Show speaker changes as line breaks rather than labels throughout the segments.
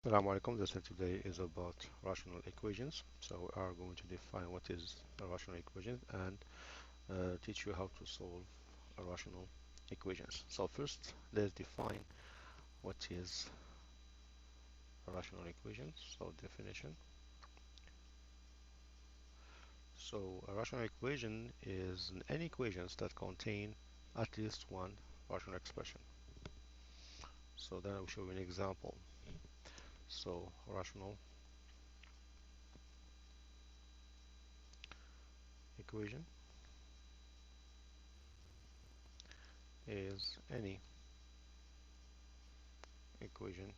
Assalamu alaikum. The lesson today is about rational equations. So we are going to define what is a rational equation and teach you how to solve a rational equations. So first, let's define what is a rational equation. So definition. So a rational equation is any equations that contain at least one rational expression. So then I will show you an example. So rational equation is any equation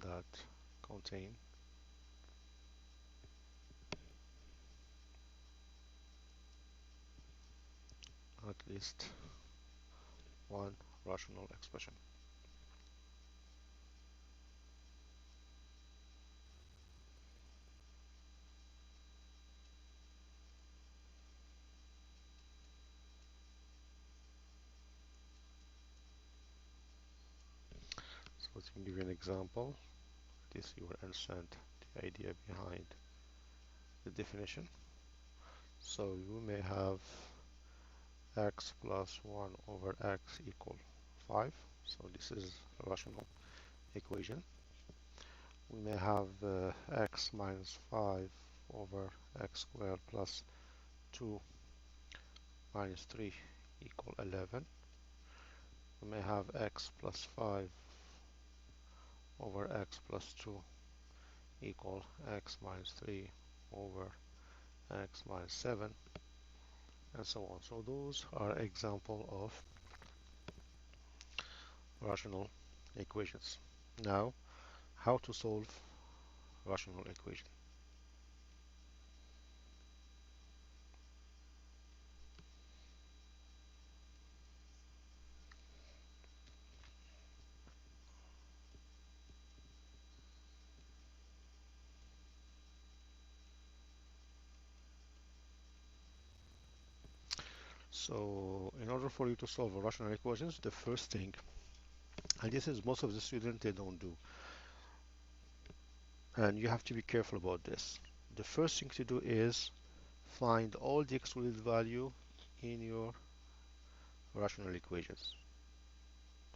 that contain at least one rational expression. So to give you an example, this you will understand the idea behind the definition. So you may have x plus 1 over x equal 5. So this is a rational equation. We may have x minus 5 over x squared plus 2 minus 3 equal 11. We may have x plus 5 over x plus 2 equal x minus 3 over x minus 7, and so on. So those are example of rational equations. Now, how to solve rational equation? So in order for you to solve rational equations, the first thing, and this is most of the students they don't do, and you have to be careful about this. The first thing to do is find all the excluded value in your rational equations.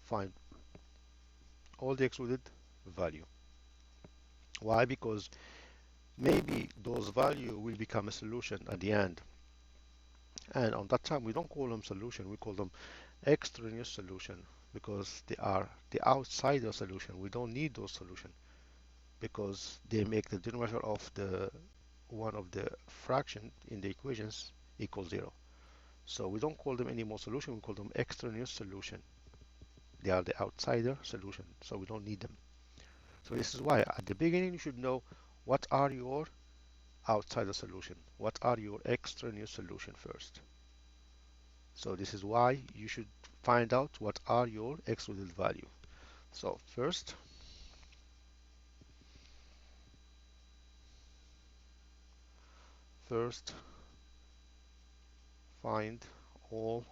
Find all the excluded value. Why? Because maybe those value will become a solution at the end, and on that time we don't call them solution, we call them extraneous solution, because they are the outsider solution. We don't need those solution because they make the denominator of the one of the fraction in the equations equal 0. So we don't call them any more solution, we call them extraneous solution. They are the outsider solution, so we don't need them. So this is why at the beginning you should know what are your outsider solution, what are your extraneous solution first. So this is why you should find out what are your excluded value. So first find all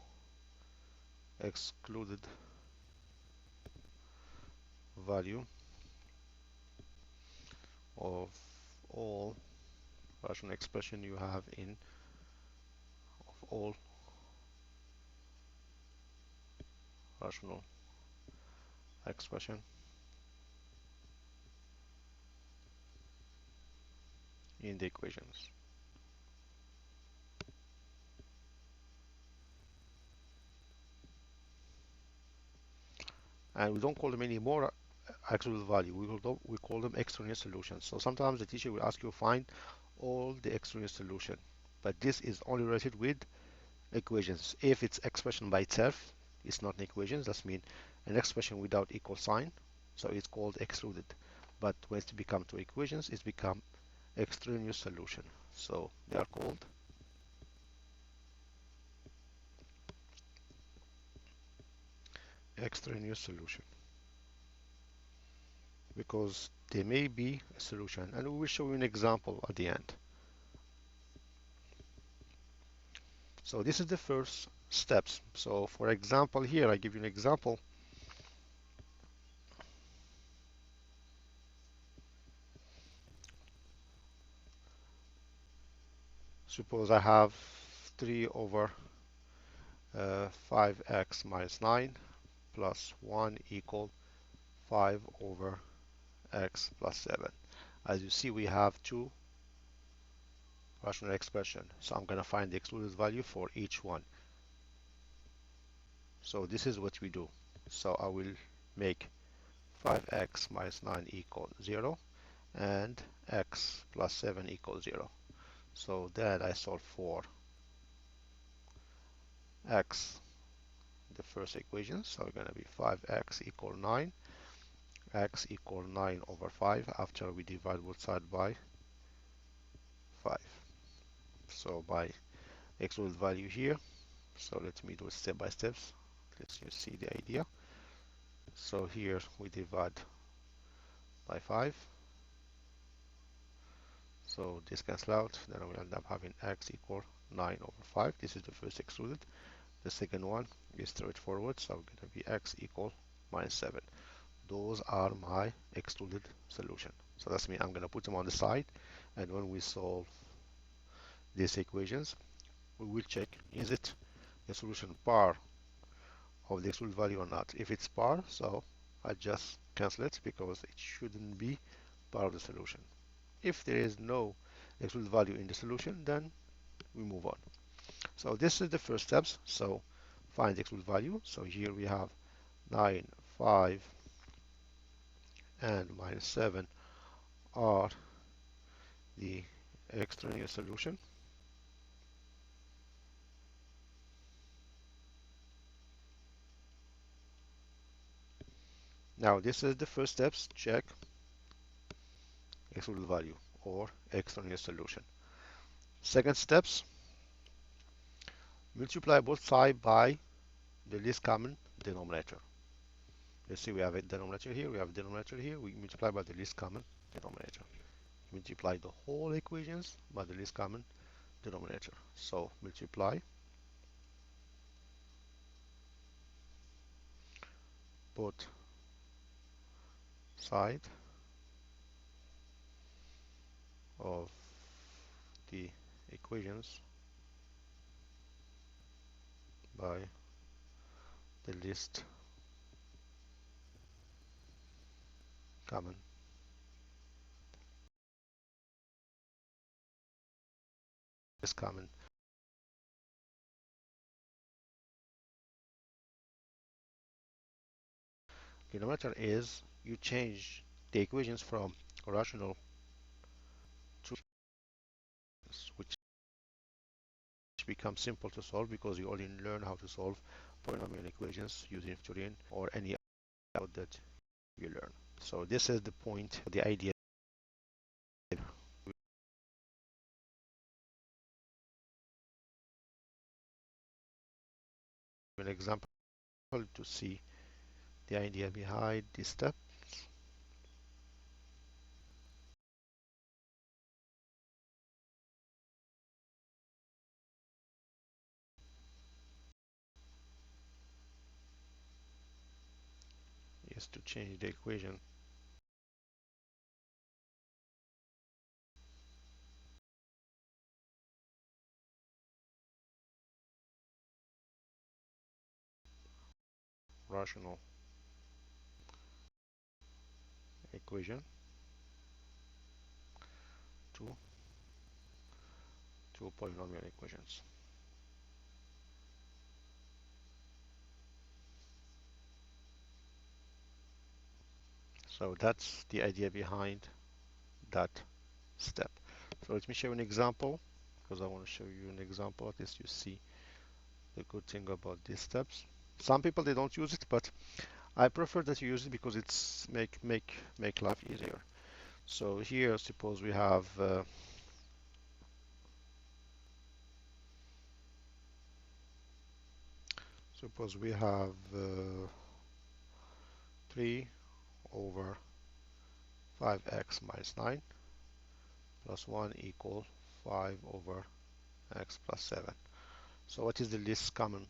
excluded value of all rational expression you have in of all rational expression in the equations. And we don't call them anymore excluded value. We call them extraneous solutions. So sometimes the teacher will ask you find all the extraneous solution, but this is only related with equations. If it's expression by itself, it's not an equation. That means an expression without equal sign, so it's called excluded. But when it become to equations, it's become extraneous solution. So they are called extraneous solution because they may be a solution, and we will show you an example at the end. So this is the first steps. So for example, here I give you an example. Suppose I have 3 over 5x minus 9 plus 1 equal 5 over x plus 7. As you see, we have two rational expressions. So I'm going to find the excluded value for each one. So this is what we do. So I will make 5x minus 9 equal 0 and x plus 7 equals 0. So then I solve for x, the first equation. So it's going to be 5x equal 9, x equal 9 over 5 after we divide both sides by 5. So by excluded value here. So let me do it step by steps. Let you see the idea. So here we divide by 5. So this cancels out. Then we end up having x equal 9 over 5. This is the first excluded. The second one is straightforward. So it's going to be x equal minus 7. Those are my excluded solution. So that's mean I'm going to put them on the side. And when we solve these equations, we will check is it the solution par of the excluded value or not. If it's par, so I just cancel it because it shouldn't be part of the solution. If there is no excluded value in the solution, then we move on. So this is the first steps. So find the excluded value. So here we have 9, 5, and minus 7 are the extraneous solution. Now this is the first steps. Check excluded value or extraneous solution. Second steps, multiply both sides by the least common denominator. Let's see, we have a denominator here, we have a denominator here. We multiply by the least common denominator. Multiply the whole equations by the least common denominator. So multiply both sides of the equations by the least common least common denominator is you change the equations from rational to which becomes simple to solve because you already learn how to solve polynomial equations using Victorian or any other that you learn. So this is the point, the idea. An example to see the idea behind this step. Is to change the equation rational equation to polynomial equations. So that's the idea behind that step. So let me show you an example because I want to show you an example. At least you see the good thing about these steps. Some people they don't use it, but I prefer that you use it because it's make life easier. So here, suppose we have suppose we have 3 over 5x minus 9 plus 1 equal 5 over x plus 7. So what is the least common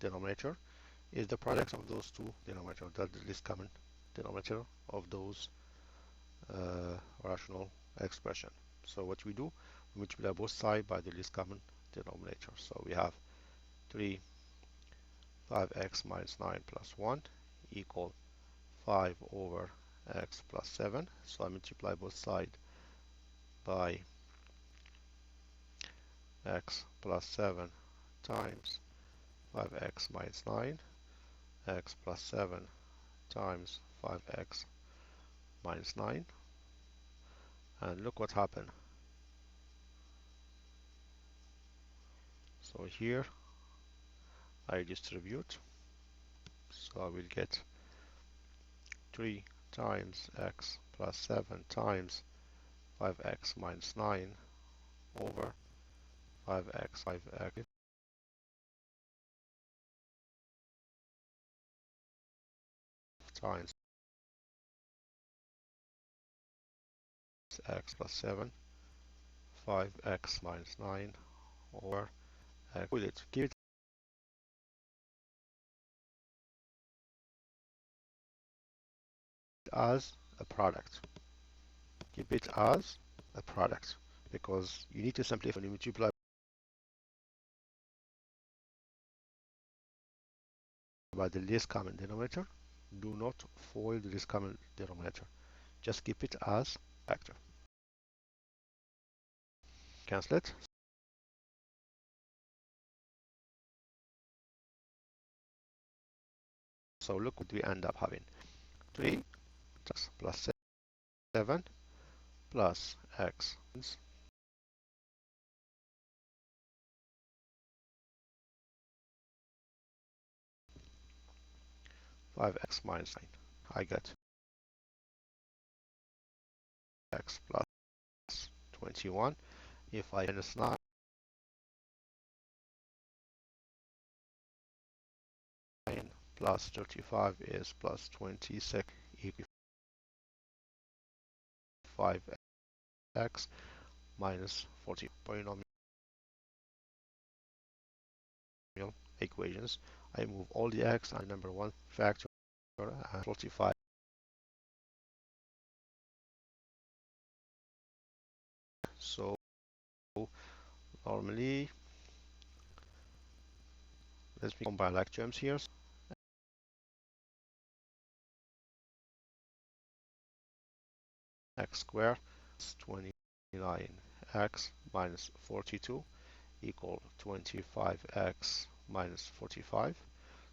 denominator? Is the product of those two denominators. That's the least common denominator of those rational expression. So what we do, multiply both sides by the least common denominator. So we have 3 5x minus 9 plus 1 equal 5 over x plus 7. So I multiply both sides by x plus 7 times 5x minus 9, x plus 7 times 5x minus 9. And look what happened. So here I distribute. So I will get 3 times x plus 7 times 5x minus 9 over 5x times x plus 7, 5x minus 9 over x. With it, keep it as a product. Keep it as a product because you need to simplify when you multiply by the least common denominator. Do not foil the least common denominator. Just keep it as factor. Cancel it. So look what we end up having. 3 plus 7 plus x 5x minus 9. I get x plus 21. If I minus 9 plus 35 is plus 26 equal 5x minus 40. Polynomial equations. I move all the x and number one factor and 45. So normally, let's combine like terms here. X squared is 29x minus 42 equal 25x minus 45.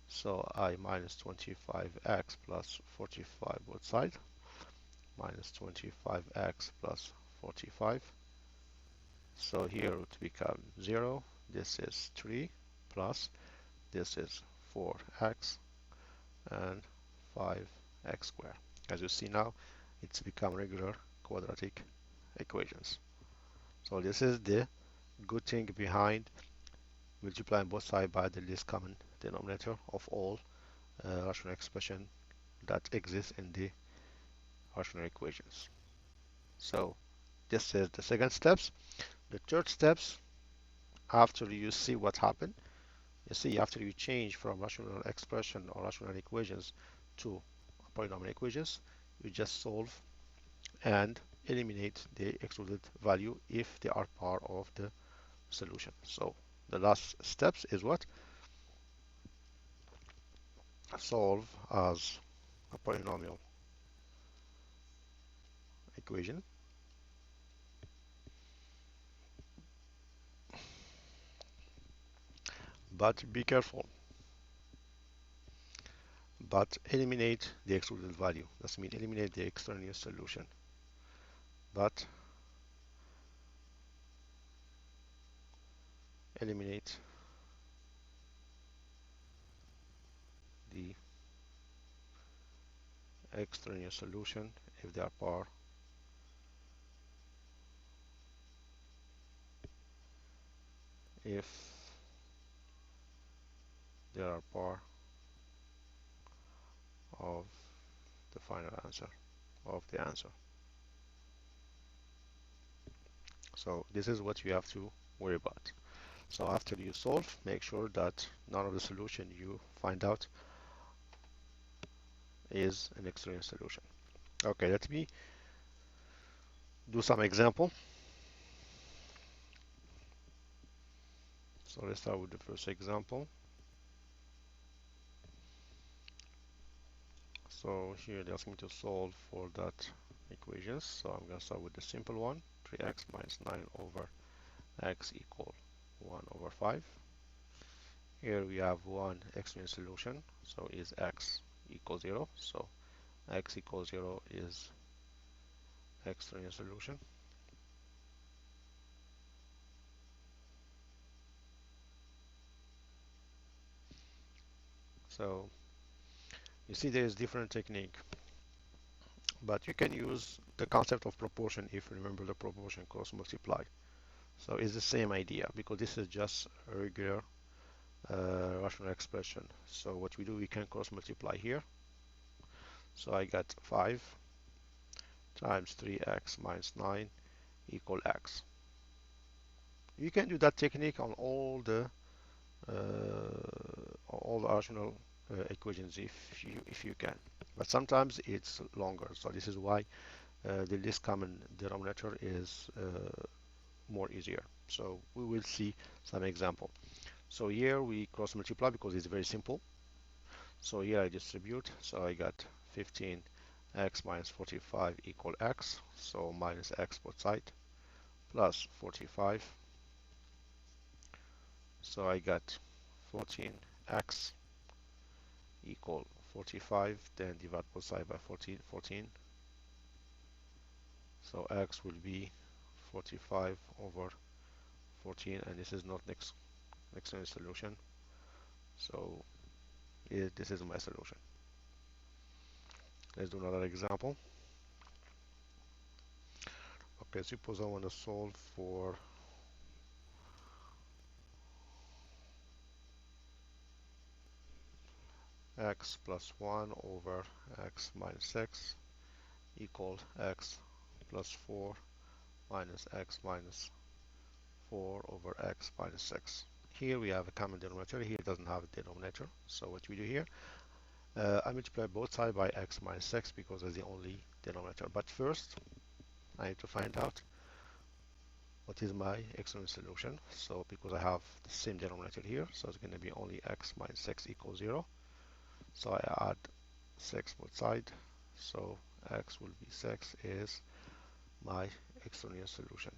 So I minus 25x plus 45 both sides, minus 25x plus 45. So here it would become 0. This is 3 plus this is 4x and 5x squared. As you see now, it's become regular quadratic equations. So this is the good thing behind multiplying both sides by the least common denominator of all rational expression that exist in the rational equations. So this is the second steps. The third steps, after you see what happened, you see after you change from rational expression or rational equations to polynomial equations, you just solve and eliminate the excluded value if they are part of the solution. So the last steps is what? Solve as a polynomial equation, but be careful, but eliminate the excluded value. That means eliminate the extraneous solution, but eliminate the extraneous solution if they are part if they are part of the final answer of the answer. So this is what you have to worry about. So after you solve, make sure that none of the solution you find out is an extraneous solution. Okay, let me do some example. So let's start with the first example. So here they ask me to solve for that equations. So I'm going to start with the simple one, 3x minus 9 over x equal 1 over 5. Here we have one extraneous solution, so is x equals 0. So x equals 0 is extraneous solution. So you see there is different technique, but you can use the concept of proportion if you remember the proportion cross multiply. So it's the same idea because this is just a regular rational expression. So what we do, we can cross multiply here. So I got 5 times 3x minus 9 equal x. You can do that technique on all the rational equations if you can, but sometimes it's longer. So this is why the least common denominator is more easier. So we will see some example. So here we cross multiply because it's very simple. So here I distribute, so I got 15x minus 45 equal x, so minus x both side, plus 45, so I got 14x equal 45, then divide both side by 14, so x will be 45 over 14, and this is not next solution, so this is my solution. Let's do another example. Okay, suppose I want to solve for x plus 1 over x minus 6 equal x plus 4 minus x minus 4 over x minus 6. Here we have a common denominator. Here it doesn't have a denominator. So what we do here, I multiply both sides by x minus 6 because that's the only denominator. But first, I need to find out what is my external solution. So because I have the same denominator here, so it's going to be only x minus 6 equals 0. So I add 6 both sides. So x will be 6 is my extraneous solution.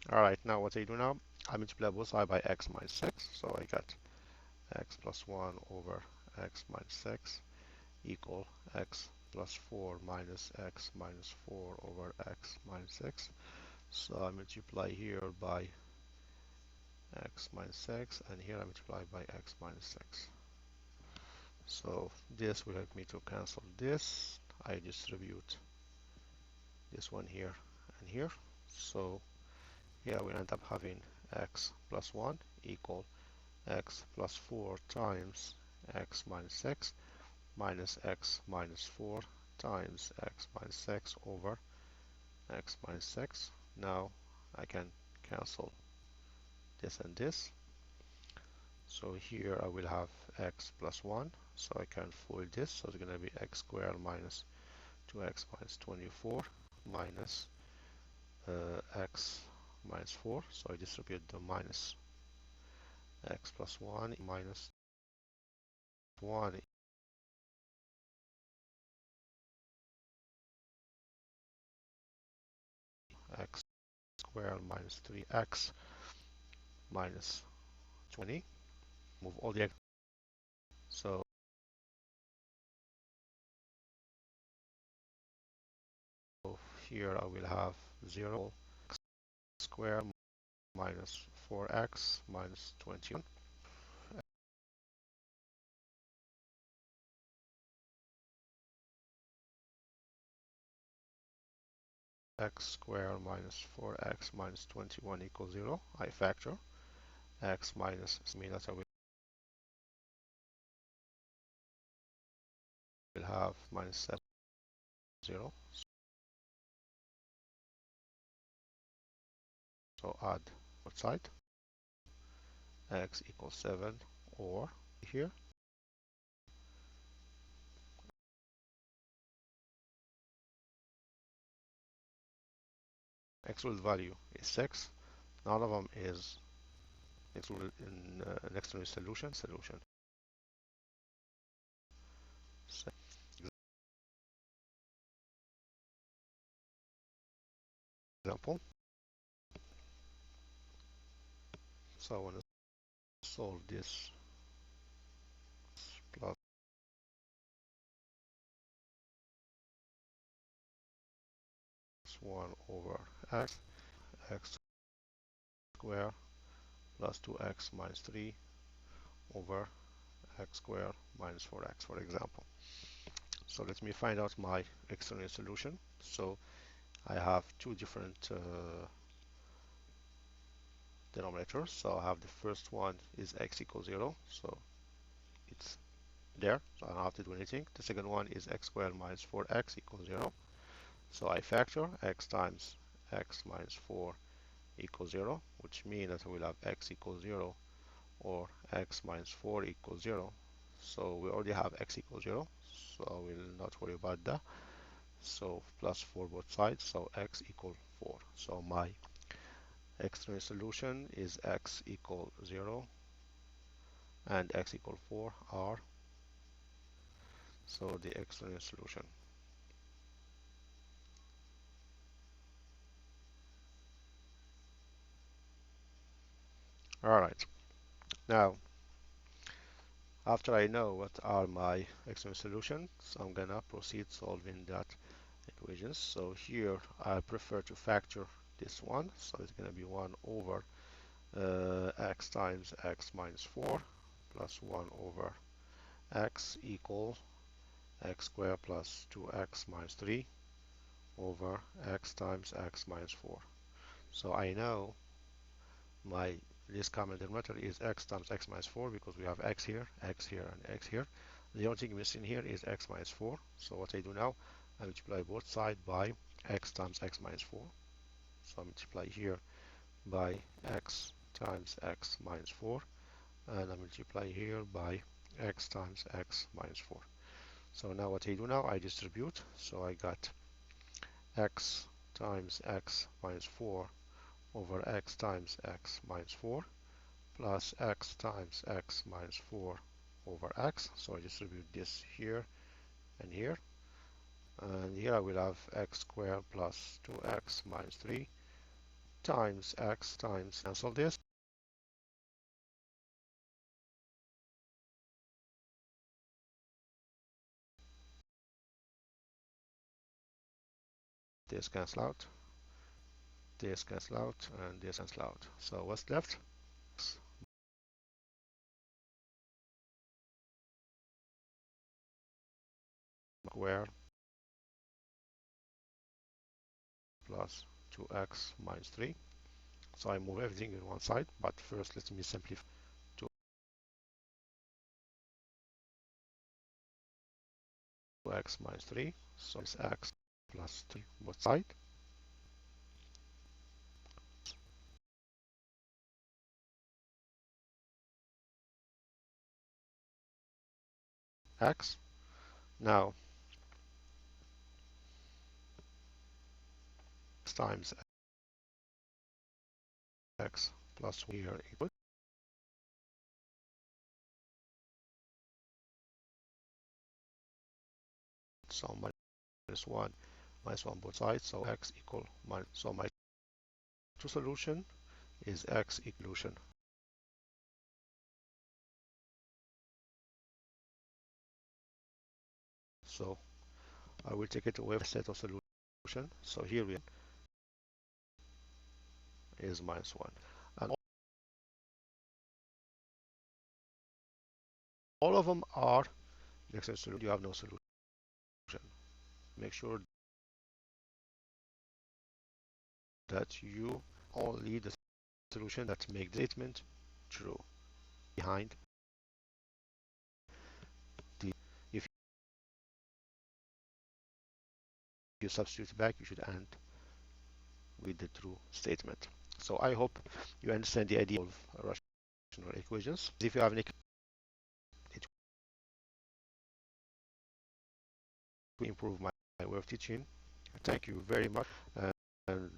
Alright, now what I do now, I multiply both sides by x minus 6, so I got x plus 1 over x minus 6 equal x plus 4 minus x minus 4 over x minus 6. So I multiply here by x minus 6, and here I multiply by x minus 6. So this will help me to cancel this. I distribute this one here and here. So here we end up having x plus 1 equal x plus 4 times x minus 6 minus x minus 4 times x minus 6 over x minus 6. Now I can cancel this and this. So here I will have x plus 1. So I can fold this. So it's going to be x squared minus 2x minus 24 minus x minus 4. So I distribute the minus x plus 1 minus 1 x squared minus 3x minus 20. Move all the x. So here I will have 0 x squared minus 4x minus 21 x squared minus 4x minus 21 equals 0. I factor x minus means that I will have minus 7 0. So add both side x equals 7, or here excluded value is 6. None of them is excluded in an extraneous solution. Example. So I want to solve this plus 1 over x squared plus 2x minus 3 over x squared minus 4x, for example. So let me find out my extraneous solution. So I have two different denominators. So I have the first one is x equals 0, so it's there, so I don't have to do anything. The second one is x squared minus 4x equals 0. So I factor x times x minus 4 equals 0, which means that I will have x equals 0 or x minus 4 equals 0. So we already have x equals 0, so I will not worry about that. So plus 4 both sides, so x equals 4. So my extraneous solution is x equals 0 and x equals 4 are so the extraneous solution. Alright, now after I know what are my extraneous solutions, I'm gonna proceed solving that equations. So here I prefer to factor this one, so it's gonna be 1 over x times x minus 4 plus 1 over x equal x squared plus 2x minus 3 over x times x minus 4. So I know my this common denominator is x times x minus 4 because we have x here, and x here. The only thing missing here is x minus 4. So what I do now, I multiply both sides by x times x minus 4. So I multiply here by x times x minus 4, and I multiply here by x times x minus 4. So now what I do now, I distribute. So I got x times x minus 4 over x times x minus 4 plus x times x minus 4 over x. So I distribute this here and here. And here I will have x squared plus 2x minus 3 times x times cancel this. This cancel out, this cancel out, and this cancel out. So what's left? X squared plus 2x minus 3. So I move everything in one side, but first let me simplify. 2x minus 3, so it's x plus 3 both sides. X. Now x times x plus 1 here equals, so minus 1 both sides, so x equal minus, so my two solution is x equation. So I will take it away a set of solution. So here we is minus 1. And all of them are the extraneous solution. You have no solution. Make sure that you only the solution that make the statement true. Behind the, if you substitute back, you should end with the true statement. So I hope you understand the idea of rational equations. If you have any, it will improve my way of teaching. Thank you very much. and